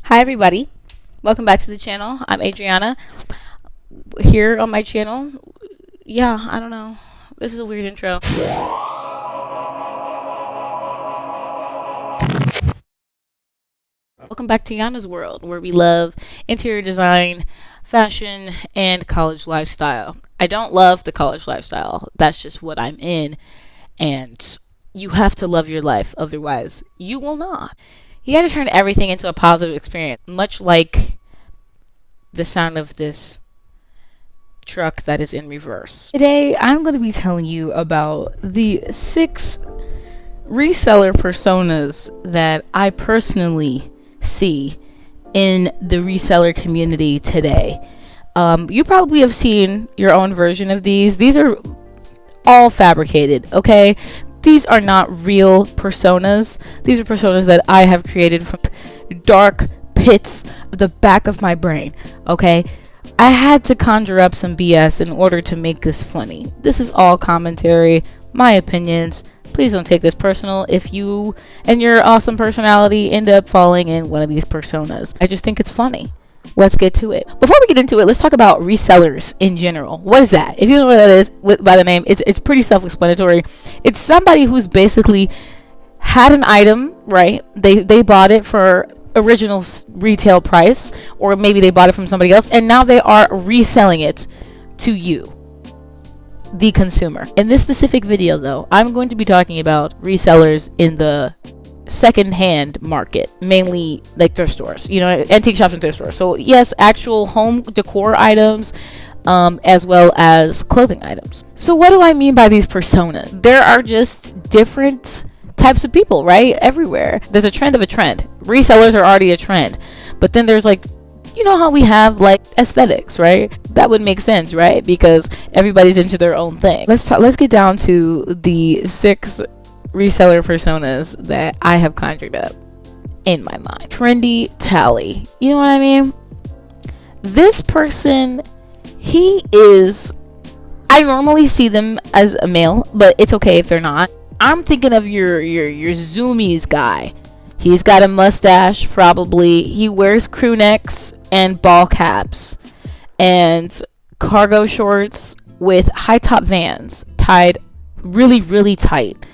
Hi everybody, welcome back to the channel. I'm Adriana here on my channel. Yeah, I don't know. This is a weird intro. Welcome back to Yana's world, where we love interior design, fashion, and college lifestyle. I don't love the college lifestyle. That's just what I'm in, and you have to love your life, otherwise you will not. You got to turn everything into a positive experience, much like the sound of this truck that is in reverse. Today, I'm going to be telling you about the 6 reseller personas that I personally see in the reseller community today. You probably have seen your own version of these. These are all fabricated, okay? These are not real personas. These are personas that I have created from dark pits of the back of my brain, okay? I had to conjure up some BS in order to make this funny. This is all commentary, my opinions. Please don't take this personal if you and your awesome personality end up falling in one of these personas. I just think it's funny. Let's get to it. Before we get into it, let's talk about resellers in general. What is that? If you don't know what that is by the name, it's pretty self-explanatory. It's somebody who's basically had an item, right? They bought it for original retail price, or maybe they bought it from somebody else, and now they are reselling it to you, the consumer. In this specific video, though, I'm going to be talking about resellers in the second-hand market, mainly like thrift stores, you know, antique shops and thrift stores. So yes, actual home decor items, as well as clothing items. So what do I mean by these personas? There are just different types of people, right? Everywhere there's a trend of a trend. Resellers are already a trend, but then there's, like, you know how we have like aesthetics, right? That would make sense, right? Because everybody's into their own thing. Let's get down to the 6 reseller personas that I have conjured up in my mind. Trendy Tally, you know what I mean? This person, I normally see them as a male, but it's okay if they're not. I'm thinking of your Zoomies guy. He's got a mustache, probably. He wears crew necks and ball caps and cargo shorts with high top Vans tied really, really tight.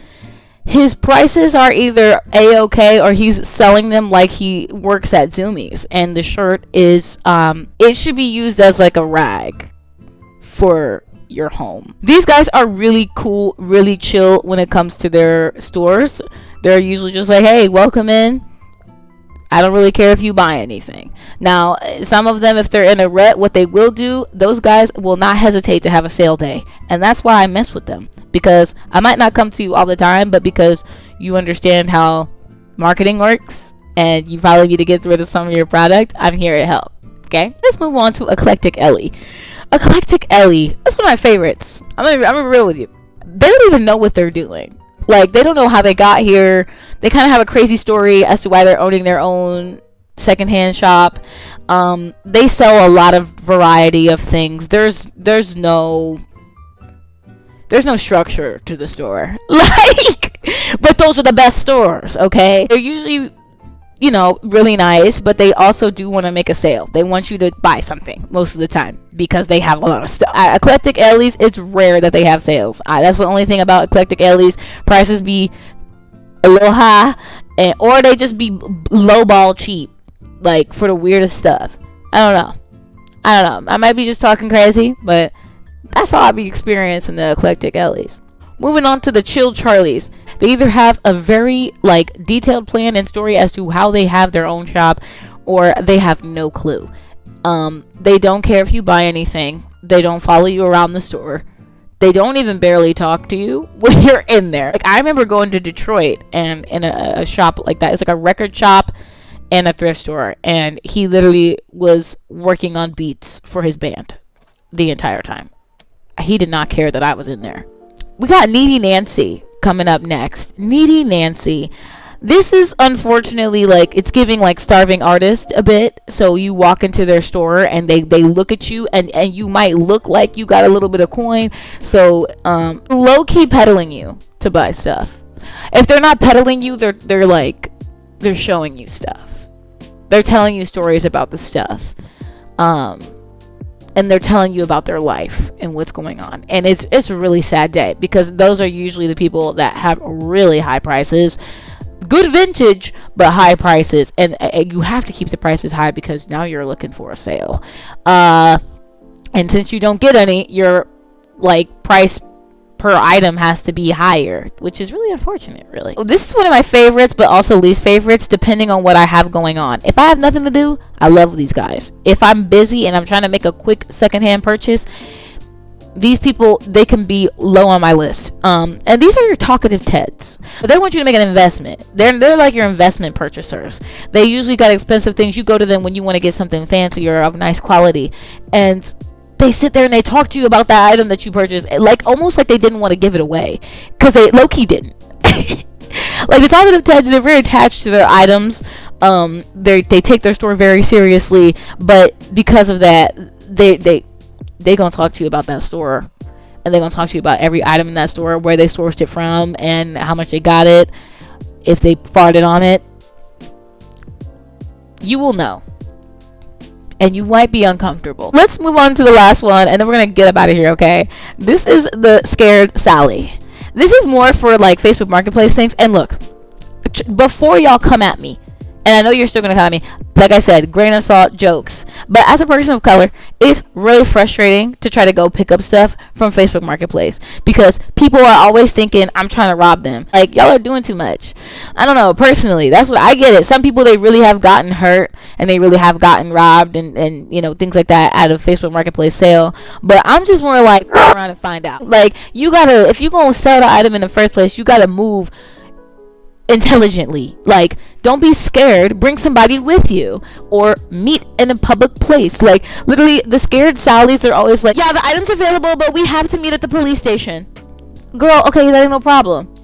His prices are either a-okay or he's selling them like he works at Zoomies, and the shirt is it should be used as like a rag for your home. These guys are really cool, really chill when it comes to their stores. They're usually just like, hey, welcome in. I don't really care if you buy anything. Now, some of them, if they're in a rut, what they will do, those guys will not hesitate to have a sale day. And that's why I mess with them. Because I might not come to you all the time, but because you understand how marketing works and you probably need to get rid of some of your product, I'm here to help. Okay? Let's move on to Eclectic Ellie. Eclectic Ellie, that's one of my favorites. I'm gonna be real with you. They don't even know what they're doing. Like, they don't know how they got here. They kind of have a crazy story as to why they're owning their own secondhand shop. They sell a lot of variety of things. There's no structure to the store. Like, but those are the best stores, okay? They're usually, you know, really nice, but they also do want to make a sale. They want you to buy something most of the time because they have a lot of stuff. At Eclectic Ellie's, it's rare that they have sales. That's the only thing about Eclectic Ellie's. Prices be a little high, or they just be lowball cheap, like for the weirdest stuff. I don't know. I might be just talking crazy, but that's all I be experiencing the Eclectic Ellie's. Moving on to the Chill Charlies. They either have a very like detailed plan and story as to how they have their own shop, or they have no clue. They don't care if you buy anything. They don't follow you around the store. They don't even barely talk to you when you're in there. Like, I remember going to Detroit and in a shop like that. It's like a record shop and a thrift store, and he literally was working on beats for his band the entire time. He did not care that I was in there. We got Needy Nancy coming up next. Needy Nancy. This is unfortunately, like, it's giving like starving artist a bit. So you walk into their store and they look at you and you might look like you got a little bit of coin. So low-key peddling you to buy stuff. If they're not peddling you, they're showing you stuff. They're telling you stories about the stuff. And they're telling you about their life and what's going on. And it's a really sad day, because those are usually the people that have really high prices. Good vintage, but high prices. And you have to keep the prices high, because now you're looking for a sale. And since you don't get any, your like price per item has to be higher, which is really unfortunate, really. This is one of my favorites, but also least favorites, depending on what I have going on. If I have nothing to do, I love these guys. If I'm busy and I'm trying to make a quick secondhand purchase, these people, they can be low on my list. And these are your talkative Teds. But they want you to make an investment. They're like your investment purchasers. They usually got expensive things. You go to them when you want to get something fancy or of nice quality, and they sit there and they talk to you about that item that you purchased, like almost like they didn't want to give it away, because they low-key didn't. Like the talkative Teds, they're very attached to their items. They take their store very seriously, but because of that, they gonna talk to you about that store, and they're gonna talk to you about every item in that store, where they sourced it from, and how much they got it. If they farted on it, you will know. And you might be uncomfortable. Let's move on to the last one, and then we're gonna get up out of here, okay? This is the Scared Sally. This is more for like Facebook Marketplace things. And look, before y'all come at me, and I know you're still gonna come at me, like I said, grain of salt, jokes. But as a person of color, it's really frustrating to try to go pick up stuff from Facebook Marketplace, because people are always thinking I'm trying to rob them. Like, y'all are doing too much. I don't know, personally, that's what I get it. Some people, they really have gotten hurt, and they really have gotten robbed, and you know, things like that out of Facebook Marketplace sale. But I'm just more like, around and find out. Like, you gotta, if you're gonna sell the item in the first place, you gotta move intelligently. Like, don't be scared, bring somebody with you, or meet in a public place. Like, literally, the Scared Sallies, they're always like, yeah, the item's available, but we have to meet at the police station. Girl, okay, that ain't no problem.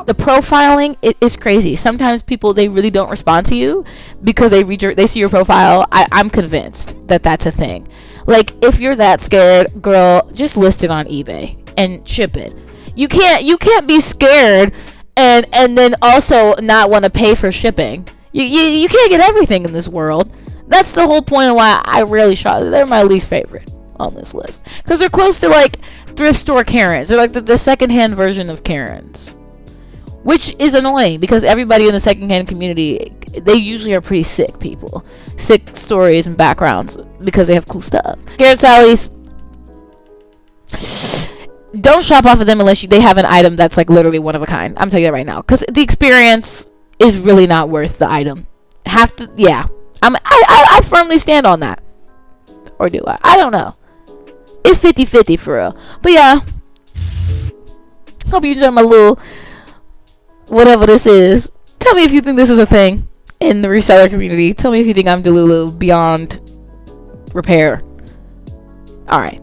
The profiling is crazy. Sometimes people, they really don't respond to you because they see your profile. I'm convinced that that's a thing. Like, if you're that scared, girl, just list it on eBay and ship it. You can't be scared and then also not want to pay for shipping. You can't get everything in this world. That's the whole point of why I rarely shop. They're my least favorite on this list, because they're close to like thrift store Karens. They're like the secondhand version of Karens, which is annoying, because everybody in the secondhand community, they usually are pretty sick people, sick stories and backgrounds, because they have cool stuff. Scared Sallies, don't shop off of them unless they have an item that's like literally one of a kind. I'm telling you that right now, because the experience is really not worth the item. I firmly stand on that. Or do I? I don't know. It's 50-50 for real. But yeah, hope you enjoy my little whatever this is. Tell me if you think this is a thing in the reseller community. Tell me if you think I'm Delulu beyond repair. Alright.